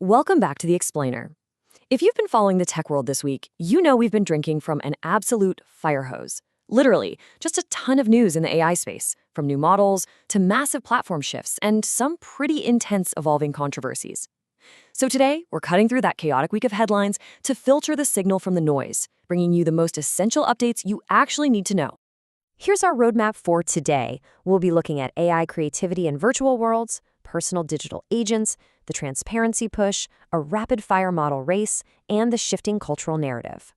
Welcome back to The Explainer. If you've been following the tech world this week, you know we've been drinking from an absolute fire hose. Literally, just a ton of news in the AI space, from new models to massive platform shifts and some pretty intense evolving controversies. So today, we're cutting through that chaotic week of headlines to filter the signal from the noise, bringing you the most essential updates you actually need to know. Here's our roadmap for today. We'll be looking at AI creativity in virtual worlds, personal digital agents, the transparency push, a rapid-fire model race, and the shifting cultural narrative.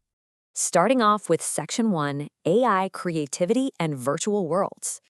Starting off with Section 1, AI creativity and virtual worlds.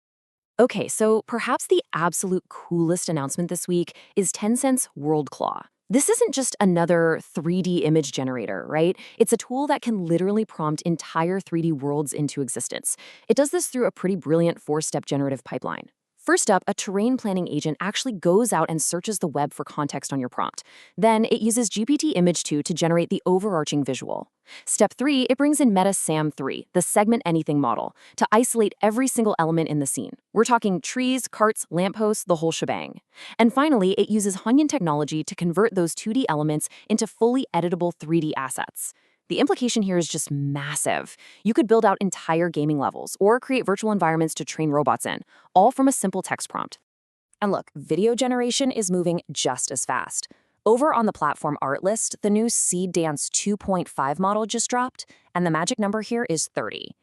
Okay, so perhaps the absolute coolest announcement this week is Tencent's WorldClaw. This isn't just another 3D image generator, right? It's a tool that can literally prompt entire 3D worlds into existence. It does this through a pretty brilliant four-step generative pipeline. First up, a terrain planning agent actually goes out and searches the web for context on your prompt. Then it uses GPT Image 2 to generate the overarching visual. Step 3, it brings in Meta SAM 3, the segment anything model, to isolate every single element in the scene. We're talking trees, carts, lampposts, the whole shebang. And finally, it uses Hunyan technology to convert those 2D elements into fully editable 3D assets. The implication here is just massive. You could build out entire gaming levels or create virtual environments to train robots in, all from a simple text prompt. And look, video generation is moving just as fast. Over on the platform Artlist, the new Seed Dance 2.5 model just dropped, and the magic number here is 30.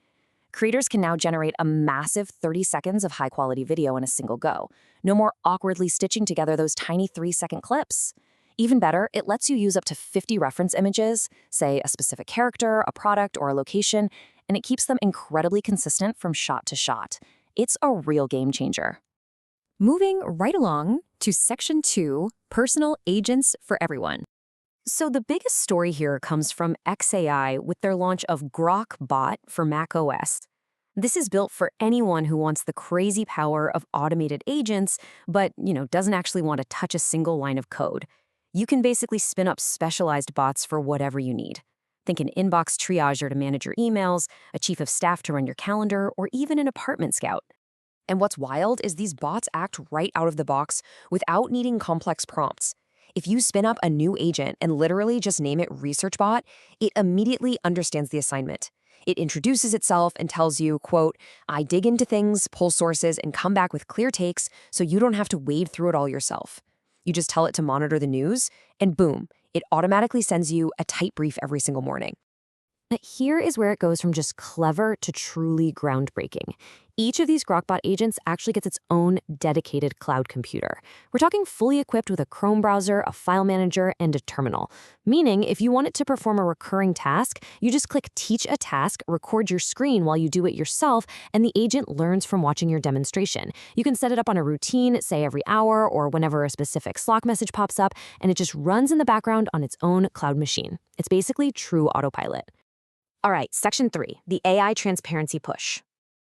Creators can now generate a massive 30 seconds of high-quality video in a single go. No more awkwardly stitching together those tiny 3-second clips. Even better, it lets you use up to 50 reference images, say a specific character, a product, or a location, and it keeps them incredibly consistent from shot to shot. It's a real game changer. Moving right along to Section 2, Personal Agents for Everyone. So the biggest story here comes from xAI with their launch of Grok Bot for macOS. This is built for anyone who wants the crazy power of automated agents, but, doesn't actually want to touch a single line of code. You can basically spin up specialized bots for whatever you need. Think an inbox triager to manage your emails, a chief of staff to run your calendar, or even an apartment scout. And what's wild is these bots act right out of the box without needing complex prompts. If you spin up a new agent and literally just name it Research Bot, it immediately understands the assignment. It introduces itself and tells you, quote, "I dig into things, pull sources, and come back with clear takes so you don't have to wade through it all yourself." You just tell it to monitor the news, and boom, it automatically sends you a tight brief every single morning. But here is where it goes from just clever to truly groundbreaking. Each of these Grokbot agents actually gets its own dedicated cloud computer. We're talking fully equipped with a Chrome browser, a file manager, and a terminal. Meaning, if you want it to perform a recurring task, you just click Teach a Task, record your screen while you do it yourself, and the agent learns from watching your demonstration. You can set it up on a routine, say every hour, or whenever a specific Slack message pops up, and it just runs in the background on its own cloud machine. It's basically true autopilot. All right, Section 3, the AI transparency push.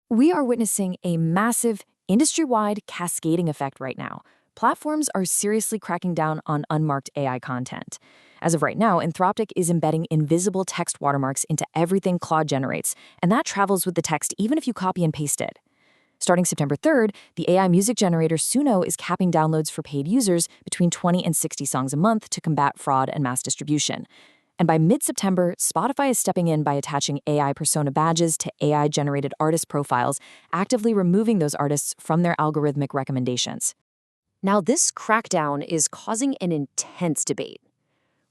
We are witnessing a massive, industry-wide cascading effect right now. Platforms are seriously cracking down on unmarked AI content. As of right now, Anthropic is embedding invisible text watermarks into everything Claude generates, and that travels with the text even if you copy and paste it. Starting September 3rd, the AI music generator Suno is capping downloads for paid users between 20 and 60 songs a month to combat fraud and mass distribution. And by mid-September, Spotify is stepping in by attaching AI persona badges to AI-generated artist profiles, actively removing those artists from their algorithmic recommendations. Now, this crackdown is causing an intense debate.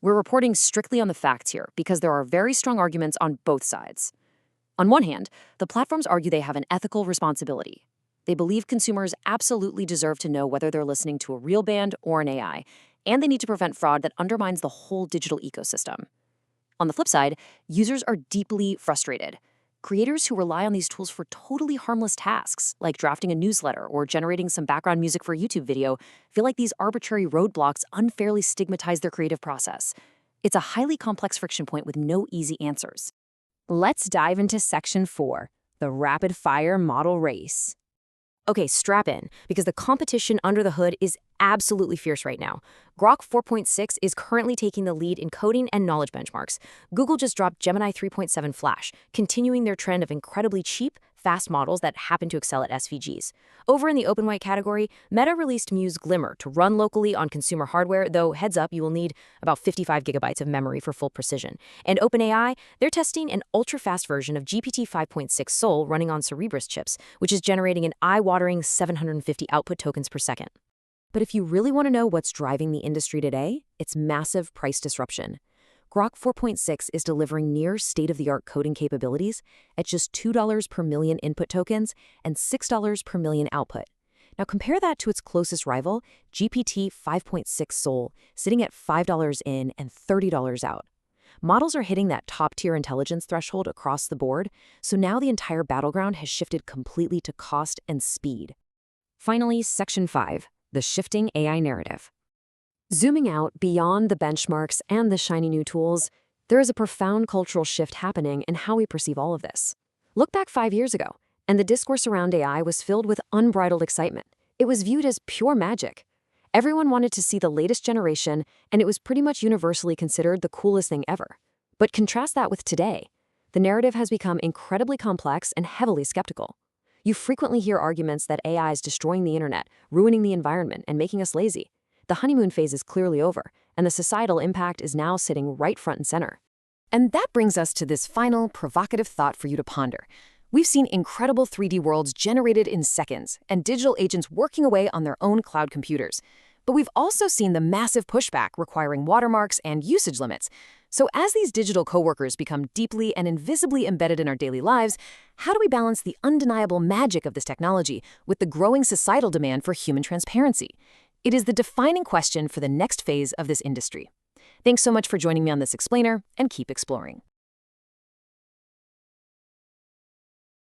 We're reporting strictly on the facts here because there are very strong arguments on both sides. On one hand, the platforms argue they have an ethical responsibility. They believe consumers absolutely deserve to know whether they're listening to a real band or an AI, and they need to prevent fraud that undermines the whole digital ecosystem. On the flip side, users are deeply frustrated. Creators who rely on these tools for totally harmless tasks, like drafting a newsletter or generating some background music for a YouTube video, feel like these arbitrary roadblocks unfairly stigmatize their creative process. It's a highly complex friction point with no easy answers. Let's dive into Section 4, the rapid-fire model race. Okay, strap in, because the competition under the hood is absolutely fierce right now. Grok 4.6 is currently taking the lead in coding and knowledge benchmarks. Google just dropped Gemini 3.7 Flash, continuing their trend of incredibly cheap, fast models that happen to excel at SVGs. Over in the open white category, Meta released Muse Glimmer to run locally on consumer hardware, though heads up, you will need about 55 gigabytes of memory for full precision. And OpenAI, they're testing an ultra-fast version of GPT 5.6 Sol running on Cerebras chips, which is generating an eye-watering 750 output tokens per second. But if you really want to know what's driving the industry today, it's massive price disruption. Grok 4.6 is delivering near state-of-the-art coding capabilities at just $2 per million input tokens and $6 per million output. Now compare that to its closest rival, GPT 5.6 Sol, sitting at $5 in and $30 out. Models are hitting that top-tier intelligence threshold across the board, so now the entire battleground has shifted completely to cost and speed. Finally, Section 5, the shifting AI narrative. Zooming out beyond the benchmarks and the shiny new tools, there is a profound cultural shift happening in how we perceive all of this. Look back 5 years ago, and the discourse around AI was filled with unbridled excitement. It was viewed as pure magic. Everyone wanted to see the latest generation, and it was pretty much universally considered the coolest thing ever. But contrast that with today. The narrative has become incredibly complex and heavily skeptical. You frequently hear arguments that AI is destroying the internet, ruining the environment, and making us lazy. The honeymoon phase is clearly over, and the societal impact is now sitting right front and center. And that brings us to this final, provocative thought for you to ponder. We've seen incredible 3D worlds generated in seconds, and digital agents working away on their own cloud computers. But we've also seen the massive pushback requiring watermarks and usage limits. So as these digital coworkers become deeply and invisibly embedded in our daily lives, how do we balance the undeniable magic of this technology with the growing societal demand for human transparency? It is the defining question for the next phase of this industry. Thanks so much for joining me on this explainer, and keep exploring.